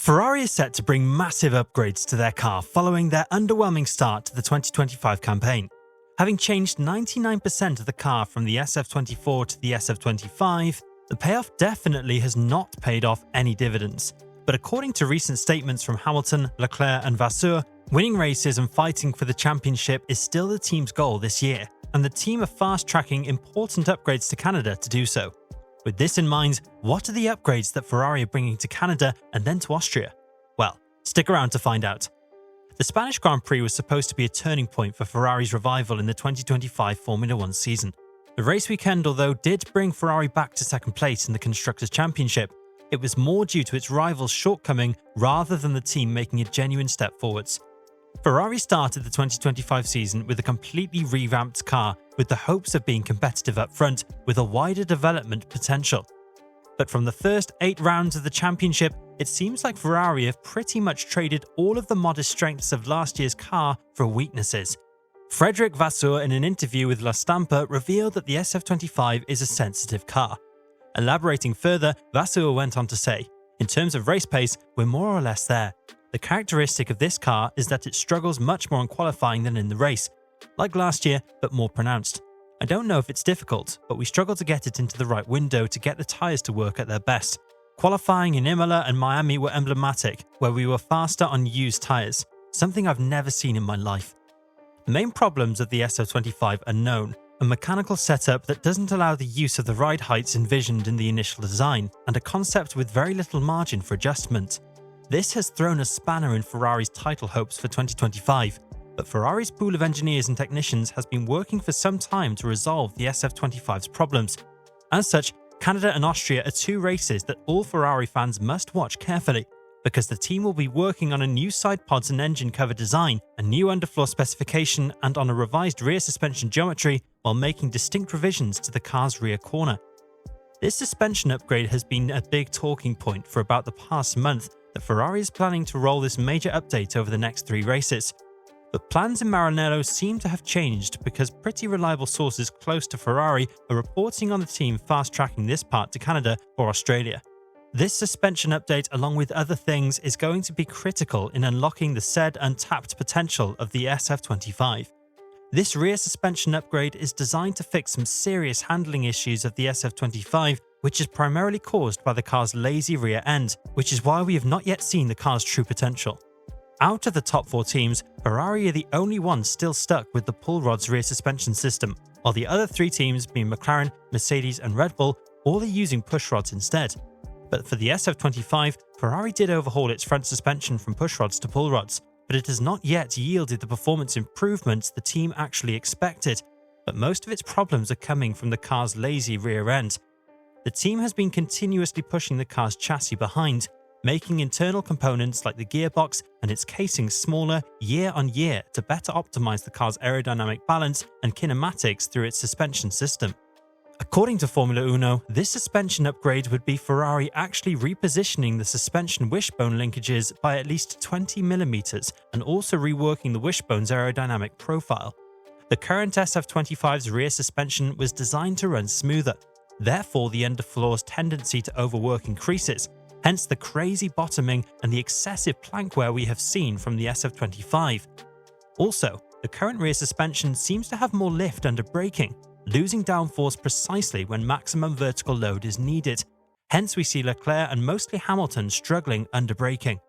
Ferrari is set to bring massive upgrades to their car following their underwhelming start to the 2025 campaign. Having changed 99% of the car from the SF-24 to the SF-25, the payoff definitely has not paid off any dividends. But according to recent statements from Hamilton, Leclair and Vasseur, winning races and fighting for the championship is still the team's goal this year, and the team are fast-tracking important upgrades to Canada to do so. With this in mind, what are the upgrades that Ferrari are bringing to Canada and then to Austria? Well, stick around to find out. The Spanish Grand Prix was supposed to be a turning point for Ferrari's revival in the 2025 Formula 1 season. The race weekend, although, did bring Ferrari back to second place in the Constructors' Championship. It was more due to its rival's shortcoming rather than the team making a genuine step forwards. Ferrari started the 2025 season with a completely revamped car, with the hopes of being competitive up front with a wider development potential. But from the first 8 rounds of the championship, it seems like Ferrari have pretty much traded all of the modest strengths of last year's car for weaknesses. Frédéric Vasseur, in an interview with La Stampa, revealed that the SF-25 is a sensitive car. Elaborating further, Vasseur went on to say, "In terms of race pace, we're more or less there. The characteristic of this car is that it struggles much more in qualifying than in the race. Like last year, but more pronounced. I don't know if it's difficult, but we struggle to get it into the right window to get the tyres to work at their best. Qualifying in Imola and Miami were emblematic, where we were faster on used tyres, something I've never seen in my life." The main problems of the SF-25 are known: a mechanical setup that doesn't allow the use of the ride heights envisioned in the initial design, and a concept with very little margin for adjustment. This has thrown a spanner in Ferrari's title hopes for 2025, but Ferrari's pool of engineers and technicians has been working for some time to resolve the SF-25's problems. As such, Canada and Austria are 2 races that all Ferrari fans must watch carefully, because the team will be working on a new side pods and engine cover design, a new underfloor specification, and on a revised rear suspension geometry while making distinct revisions to the car's rear corner. This suspension upgrade has been a big talking point for about the past month, that Ferrari is planning to roll this major update over the next 3 races. But plans in Maranello seem to have changed because pretty reliable sources close to Ferrari are reporting on the team fast-tracking this part to Canada or Australia. This suspension update, along with other things, is going to be critical in unlocking the said untapped potential of the SF-25. This rear suspension upgrade is designed to fix some serious handling issues of the SF-25, which is primarily caused by the car's lazy rear end, which is why we have not yet seen the car's true potential. Out of the top 4 teams, Ferrari are the only ones still stuck with the pull rod's rear suspension system, while the other 3 teams, being McLaren, Mercedes and Red Bull, all are using push rods instead. But for the SF-25, Ferrari did overhaul its front suspension from push rods to pull rods, but it has not yet yielded the performance improvements the team actually expected, but most of its problems are coming from the car's lazy rear end. The team has been continuously pushing the car's chassis behind, making internal components like the gearbox and its casing smaller year on year to better optimize the car's aerodynamic balance and kinematics through its suspension system. According to Formula Uno, this suspension upgrade would be Ferrari actually repositioning the suspension wishbone linkages by at least 20mm and also reworking the wishbone's aerodynamic profile. The current SF-25's rear suspension was designed to run smoother. Therefore, the underfloor's tendency to overwork increases, hence the crazy bottoming and the excessive plank wear we have seen from the SF-25. Also, the current rear suspension seems to have more lift under braking, losing downforce precisely when maximum vertical load is needed. Hence we see Leclair and mostly Hamilton struggling under braking.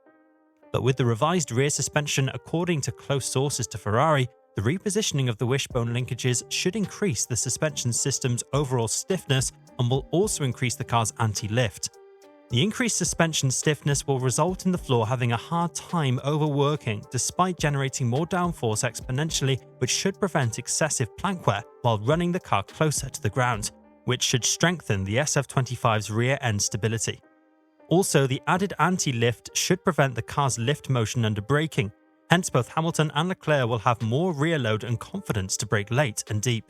But with the revised rear suspension, according to close sources to Ferrari, the repositioning of the wishbone linkages should increase the suspension system's overall stiffness and will also increase the car's anti-lift. The increased suspension stiffness will result in the floor having a hard time overworking despite generating more downforce exponentially, which should prevent excessive plank wear while running the car closer to the ground, which should strengthen the SF-25's rear end stability. Also, the added anti-lift should prevent the car's lift motion under braking. Hence, both Hamilton and Leclerc will have more rear load and confidence to brake late and deep.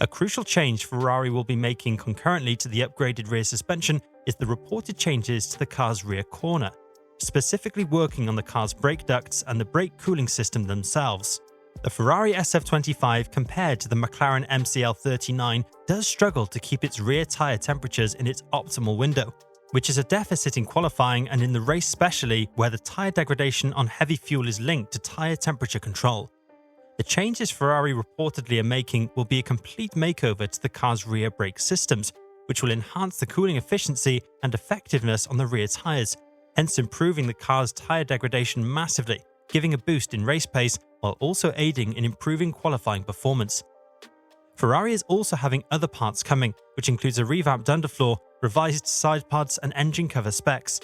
A crucial change Ferrari will be making concurrently to the upgraded rear suspension is the reported changes to the car's rear corner, specifically working on the car's brake ducts and the brake cooling system themselves. The Ferrari SF-25 compared to the McLaren MCL-39 does struggle to keep its rear tyre temperatures in its optimal window, which is a deficit in qualifying and in the race especially where the tyre degradation on heavy fuel is linked to tyre temperature control. The changes Ferrari reportedly are making will be a complete makeover to the car's rear brake systems, which will enhance the cooling efficiency and effectiveness on the rear tyres, hence improving the car's tyre degradation massively, giving a boost in race pace while also aiding in improving qualifying performance. Ferrari is also having other parts coming, which includes a revamped underfloor, revised side pods and engine cover specs.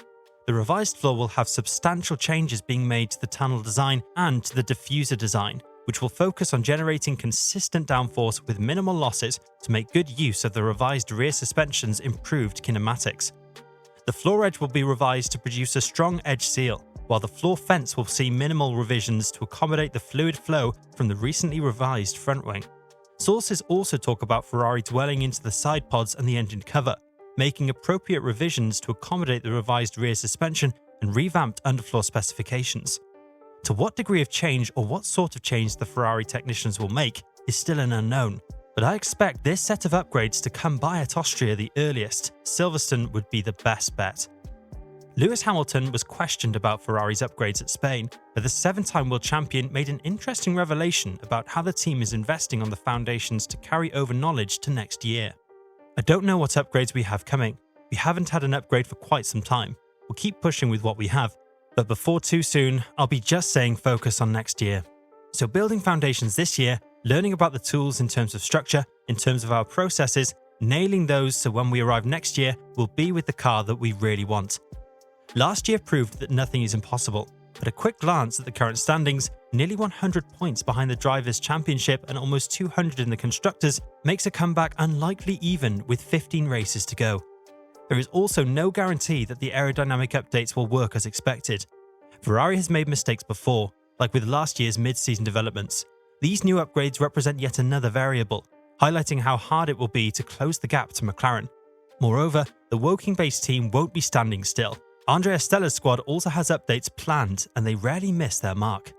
The revised floor will have substantial changes being made to the tunnel design and to the diffuser design, which will focus on generating consistent downforce with minimal losses to make good use of the revised rear suspension's improved kinematics. The floor edge will be revised to produce a strong edge seal, while the floor fence will see minimal revisions to accommodate the fluid flow from the recently revised front wing. Sources also talk about Ferrari dwelling into the side pods and the engine cover, making appropriate revisions to accommodate the revised rear suspension and revamped underfloor specifications. To what degree of change or what sort of change the Ferrari technicians will make is still an unknown, but I expect this set of upgrades to come by at Austria the earliest. Silverstone would be the best bet. Lewis Hamilton was questioned about Ferrari's upgrades at Spain, but the 7-time world champion made an interesting revelation about how the team is investing on the foundations to carry over knowledge to next year. I don't know what upgrades we have coming. We haven't had an upgrade for quite some time. We'll keep pushing with what we have, but before too soon, I'll be just saying focus on next year. So building foundations this year, learning about the tools in terms of structure, in terms of our processes, nailing those so when we arrive next year, we'll be with the car that we really want. Last year proved that nothing is impossible, but a quick glance at the current standings, nearly 100 points behind the Drivers' Championship and almost 200 in the Constructors, makes a comeback unlikely even with 15 races to go. There is also no guarantee that the aerodynamic updates will work as expected. Ferrari has made mistakes before, like with last year's mid-season developments. These new upgrades represent yet another variable, highlighting how hard it will be to close the gap to McLaren. Moreover, the Woking-based team won't be standing still. Andrea Stella's squad also has updates planned, and they rarely miss their mark.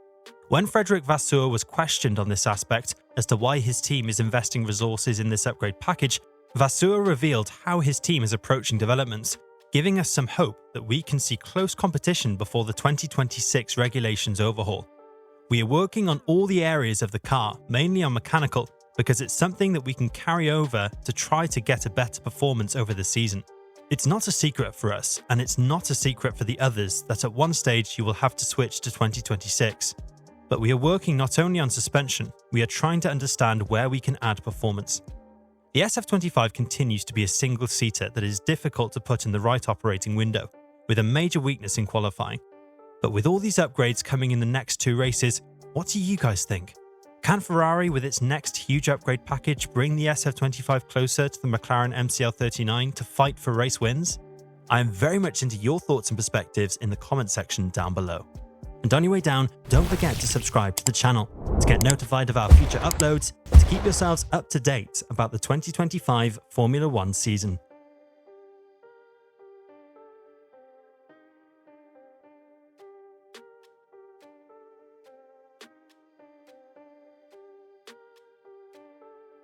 When Leclair Vasseur was questioned on this aspect as to why his team is investing resources in this upgrade package, Vasseur revealed how his team is approaching developments, giving us some hope that we can see close competition before the 2026 regulations overhaul. We are working on all the areas of the car, mainly on mechanical, because it's something that we can carry over to try to get a better performance over the season. It's not a secret for us, and it's not a secret for the others that at one stage you will have to switch to 2026. But we are working not only on suspension, we are trying to understand where we can add performance. The SF-25 continues to be a single-seater that is difficult to put in the right operating window, with a major weakness in qualifying. But with all these upgrades coming in the next 2 races, what do you guys think? Can Ferrari, with its next huge upgrade package, bring the SF-25 closer to the McLaren MCL39 to fight for race wins? I am very much into your thoughts and perspectives in the comment section down below. And on your way down, don't forget to subscribe to the channel to get notified of our future uploads and to keep yourselves up to date about the 2025 Formula 1 season.